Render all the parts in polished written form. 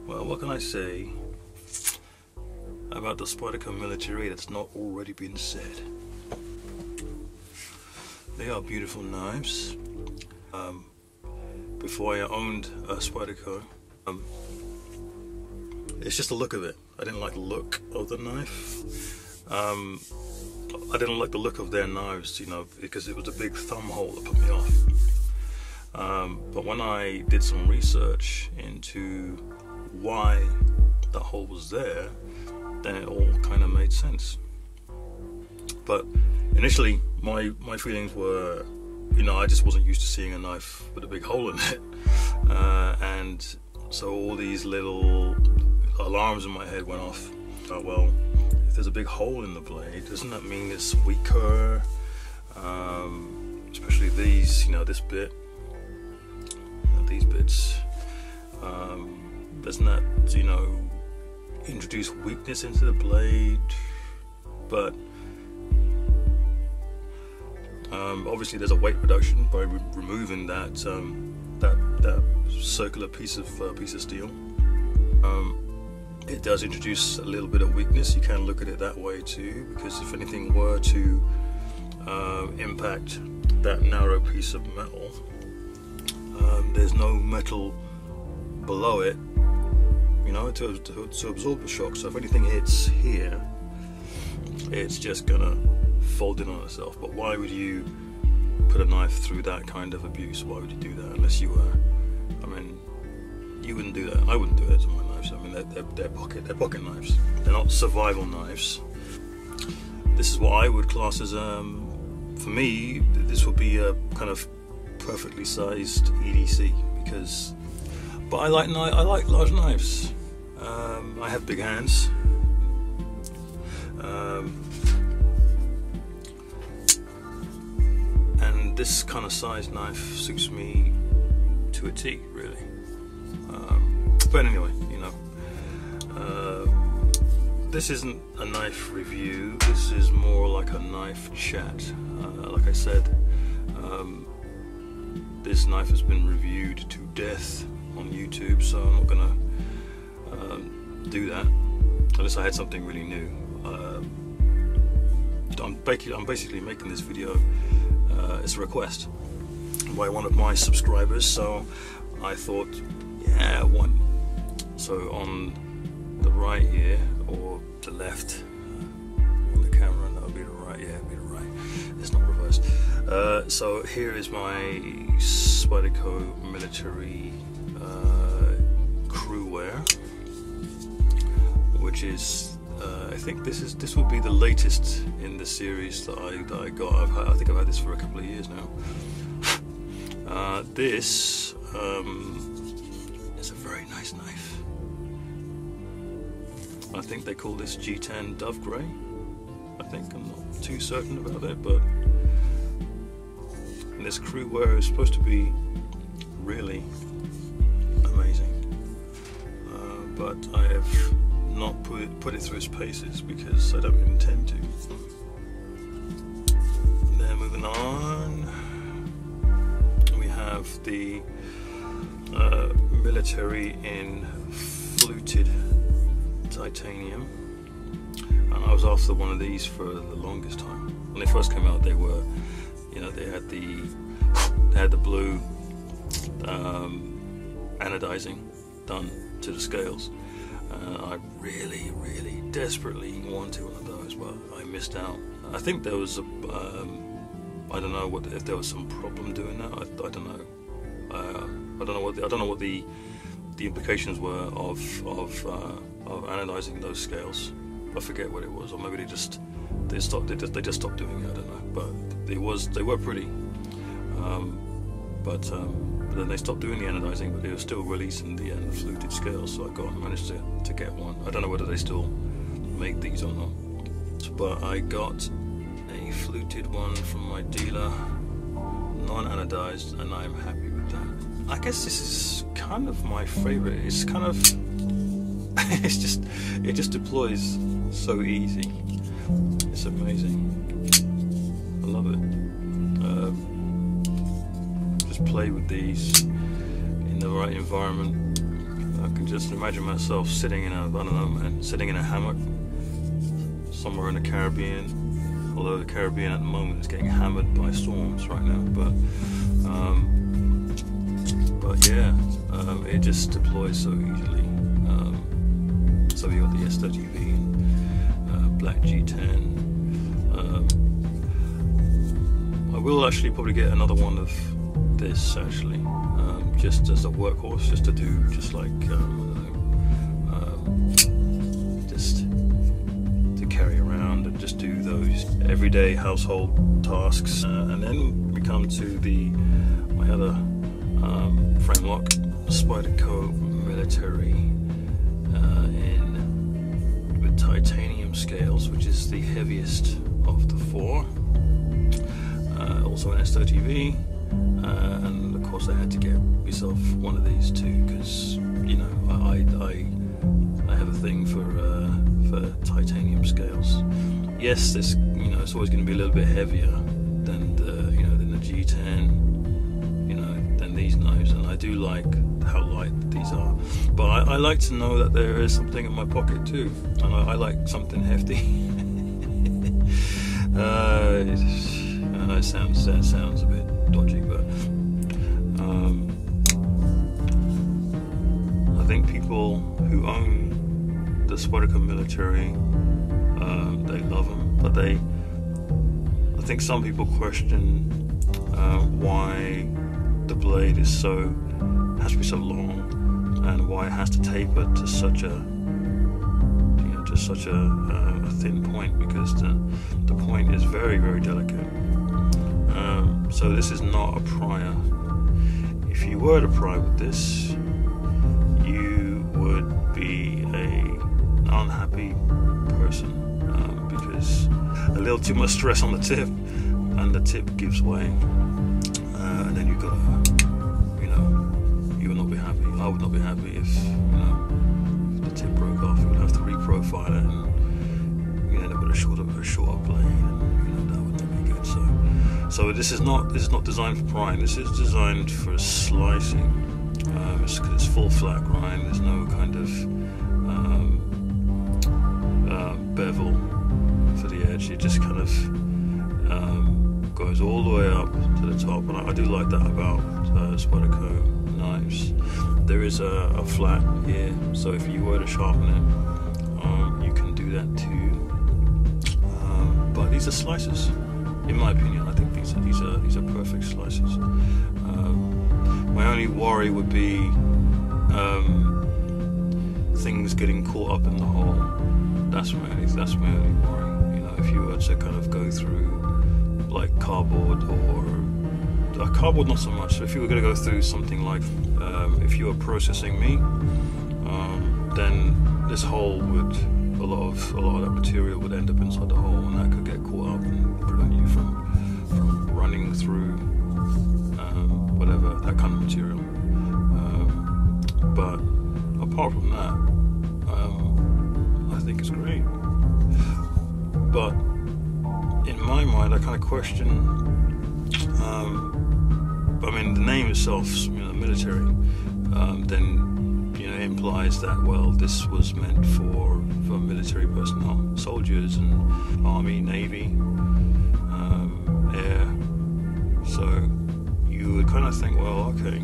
Well, what can I say about the Spyderco Militarys that's not already been said? They are beautiful knives. Before I owned a Spyderco, it's just the look of it. I didn't like the look of the knife. I didn't like the look of their knives, you know, because it was a big thumb hole that put me off. But when I did some research into why that hole was there, then it all kind of made sense. But initially, my feelings were, you know, I just wasn't used to seeing a knife with a big hole in it, and so all these little alarms in my head went off. Well, if there's a big hole in the blade, doesn't that mean it's weaker? Especially these, you know, this bit, these bits. Doesn't that, you know, introduce weakness into the blade? But obviously, there's a weight reduction by removing that that circular piece of steel. It does introduce a little bit of weakness. You can look at it that way too, because if anything were to impact that narrow piece of metal, there's no metal below it, you know, to absorb the shock. So if anything hits here, it's just gonna fold in on itself. But why would you put a knife through that kind of abuse? Why would you do that unless you were, I mean, you wouldn't do that. I wouldn't do that to my knives. I mean, they're pocket knives. They're not survival knives. This is what I would class as, for me, this would be a kind of perfectly sized EDC, because, but I like large knives. I have big hands. And this kind of size knife suits me to a T, really. But anyway, you know, this isn't a knife review. This is more like a knife chat. Like I said, this knife has been reviewed to death on YouTube, so I'm not gonna do that unless I had something really new. I'm basically making this video. It's a request by one of my subscribers, so I thought, yeah, one. So on the right here, or the left on the camera, that would be the right. Yeah, it'd be the right. It's not reversed. So here is my Spyderco Military crew wear, which is, I think this will be the latest in the series that I got. I think I've had this for a couple of years now. This is a very nice knife. I think they call this G10 Dove Grey. I think, I'm not too certain about it, but this crew wear is supposed to be really amazing. But I have not put it through its paces because I don't intend to. And then moving on, we have the Military in fluted titanium, and I was after one of these for the longest time. When they first came out, they were, you know, they had the blue anodizing done to the scales. I really desperately wanted one of those, but I missed out. I think there was a, I don't know if there was some problem doing that. I don't know. I don't know what the implications were of anodizing those scales. I forget what it was, or maybe they just stopped doing it. I don't know. But they were pretty. But then they stopped doing the anodizing, but they were still releasing the fluted scales. So I managed to get one. I don't know whether they still make these or not. But I got a fluted one from my dealer, non-anodized, and I'm happy with that. I guess this is kind of my favorite. It's kind of, it just deploys so easy. It's amazing. I love it. Just play with these in the right environment. I can just imagine myself sitting in a, I don't know, man, sitting in a hammock somewhere in the Caribbean. Although the Caribbean at the moment is getting hammered by storms right now, but yeah, it just deploys so easily. So you got the S30V and black G10. I will actually probably get another one of this actually, just as a workhorse, just to do just like just to carry around and just do those everyday household tasks. And then we come to my other frame lock, Spyderco Military, with titanium scales, which is the heaviest of the four. Also an S30V, and of course I had to get myself one of these too, because you know I have a thing for titanium scales. Yes, this, you know, it's always going to be a little bit heavier than the G10, you know, than these knives, and I do like how light these are. But I like to know that there is something in my pocket too, and I like something hefty. That sounds a bit dodgy, but I think people who own the Spyderco Military, they love them, but I think some people question why the blade has to be so long, and why it has to taper to such a thin point, because the point is very, very delicate. So this is not a prior. If you were to pry with this, you would be an unhappy person, because a little too much stress on the tip, and the tip gives way, and then you've got to, you would not be happy. I would not be happy if the tip broke off. You would have to reprofile it, and end up with a shorter blade, and that would not be good. So this is not designed for prying. This is designed for slicing. Because it's full flat grind. There's no kind of bevel for the edge. It just kind of goes all the way up to the top, and I do like that about Spyderco knives. There is a flat here, so if you were to sharpen it, you can do that too. But these are slices, in my opinion. I think these are perfect slices. My only worry would be things getting caught up in the hole. That's my only worry. If you were to kind of go through like cardboard, or cardboard not so much. So if you were going to go through something like if you were processing meat, then this hole would, a lot of that material would end up inside the hole, and that could get caught up and prevent you from running through whatever, that kind of material. But apart from that, I think it's great. But in my mind, I kind of question. I mean, the name itself, military, then implies that, well, this was meant for military personnel, soldiers and army, navy, air. So you would kind of think, well, okay,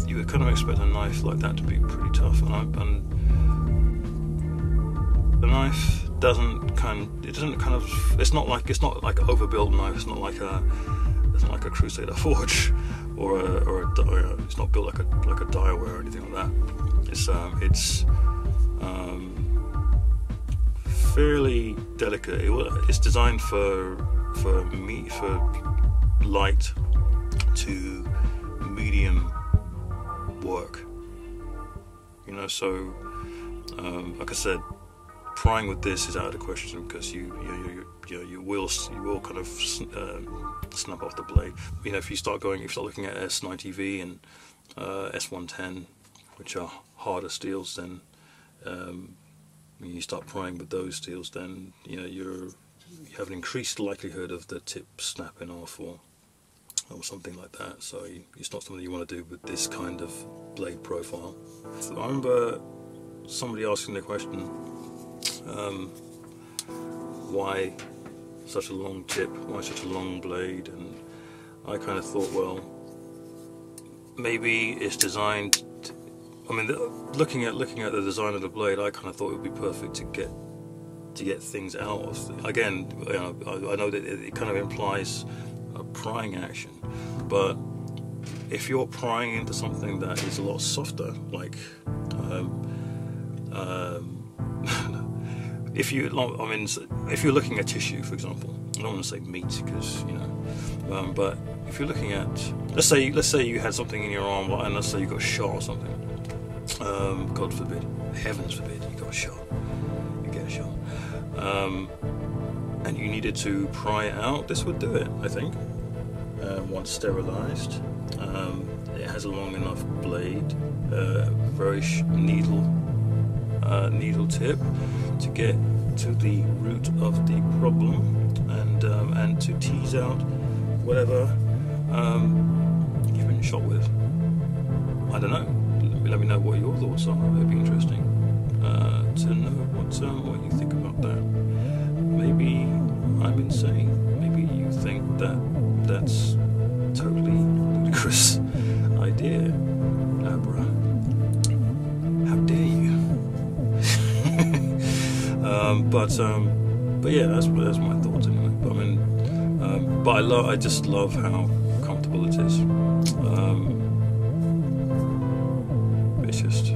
you would kind of expect a knife like that to be pretty tough, and the knife it's not like an overbuilt knife. It's not like a Crusader forge, or it's not built like a Daiwa or anything like that. It's fairly delicate. It's designed for light to medium work. So like I said, prying with this is out of the question, because you will kind of snap off the blade. If you start looking at S90V and S110, which are harder steels, then when you start prying with those steels, then you have an increased likelihood of the tip snapping off, or or something like that. So it's not something you want to do with this kind of blade profile. So I remember somebody asking the question, why such a long tip, why such a long blade? And I kind of thought, well, maybe it's designed, I mean, looking at the design of the blade, I kind of thought it would be perfect to get things out of. Again, you know, I know that it kind of implies a prying action, but if you're prying into something that is a lot softer, like if you're looking at tissue, for example, I don't want to say meat because, you know, but if you're looking at, let's say you had something in your arm, and let's say you got shot or something. God forbid, heavens forbid, you got shot. You get a shot, and you needed to pry it out. This would do it, I think. Once sterilized, it has a long enough blade, very needle tip to get to the root of the problem and to tease out whatever you've been shot with. I don't know. Let me know what your thoughts are. It'd be interesting to know what you think about that. Maybe I'm insane. Maybe you think that's totally ludicrous idea. Abra, how dare you? But yeah, that's my thoughts anyway. But I mean, I just love how comfortable it is. It's just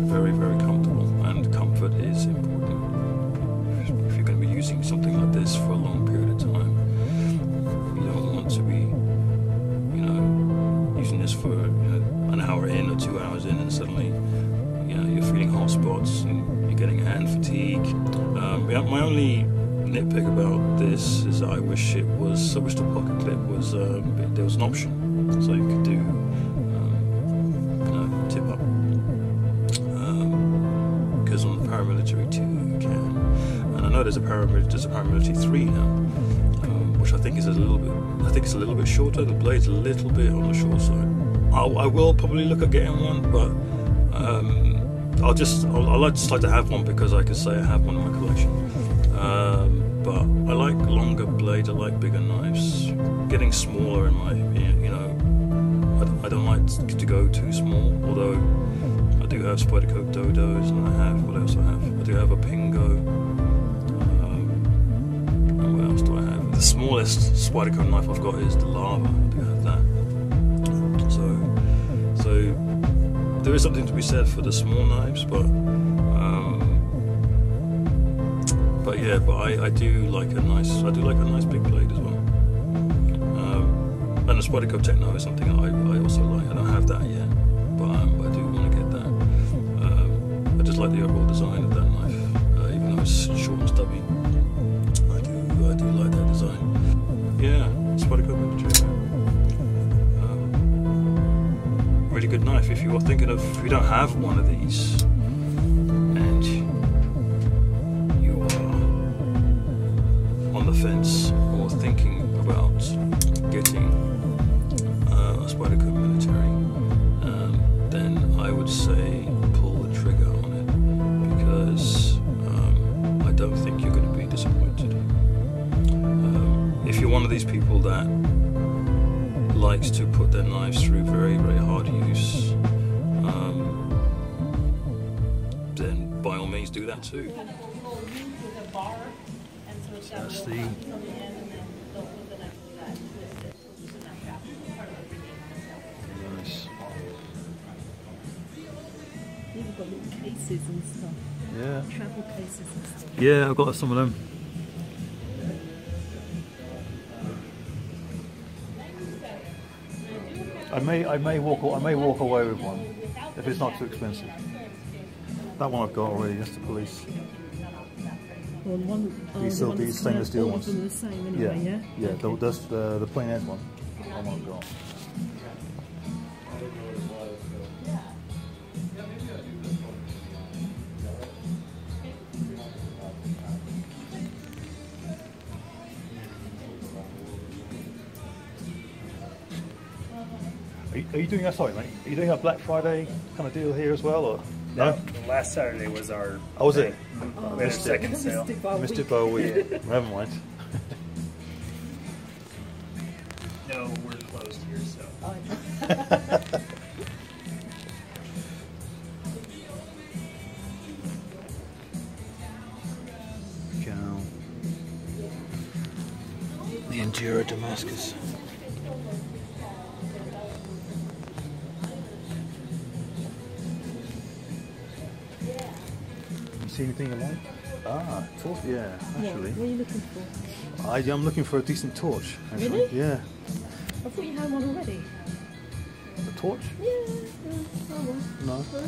very, very comfortable, and comfort is important. If you're going to be using something like this for a long period of time, you don't want to be, you know, using this for, you know, an hour in or 2 hours in, and suddenly, you know, you're feeling hot spots and you're getting hand fatigue. My only nitpick about this is that I wish the pocket clip was there was an option, so you could do, you know, tip up. Because on the Paramilitary 2 you can, and I know there's a Paramilitary 3 now, which I think is a little bit shorter. The blade's a little bit on the short side. I will probably look at getting one, but I just like to have one because I could say I have one in my collection. But I like longer blades. I like bigger knives. Getting smaller in my, you know, I don't like to go too small. Although I do have Spyderco Dodos, and I have, what else I have? I do have a Pingo. And what else do I have? The smallest Spyderco knife I've got is the Lava. I do have that. So there is something to be said for the small knives, but yeah, I do like a nice big blade as well. And the Spyderco Techno is something I also like. I don't have that yet, but I do want to get that. I just like the overall design of that knife, even though it's short and stubby. I do like that design. Yeah, Spyderco Militarys. Really good knife. If you don't have one of these, and you are on the fence or thinking about getting a Spyderco Military, then I would say pull the trigger on it, because I don't think you're going to be disappointed. If you're one of these people that likes to put their knives through very, very hard use, then by all means do that too. That's the nice. You've got little cases and stuff. Yeah. Travel cases and stuff. Yeah, I've got some of them. I may walk away with one if it's not too expensive. That one I've got already. That's the police. Well, These stainless steel ones. All of them are the same anyway, yeah? Okay. That's the plain edge one. That one I've got. Are you doing a sorry, mate? Are you doing a Black Friday kind of deal here as well, or no? Last Saturday was our. Oh, was it? We had a second sale. Missed it by a week. Never mind. No, we're closed here, so. The Enduro Damascus. You see anything you like? Ah, torch. Yeah, actually. What are you looking for? I'm looking for a decent torch. Actually. Really? Yeah. I thought you had one already. A torch? Yeah. Oh, well. No. Okay.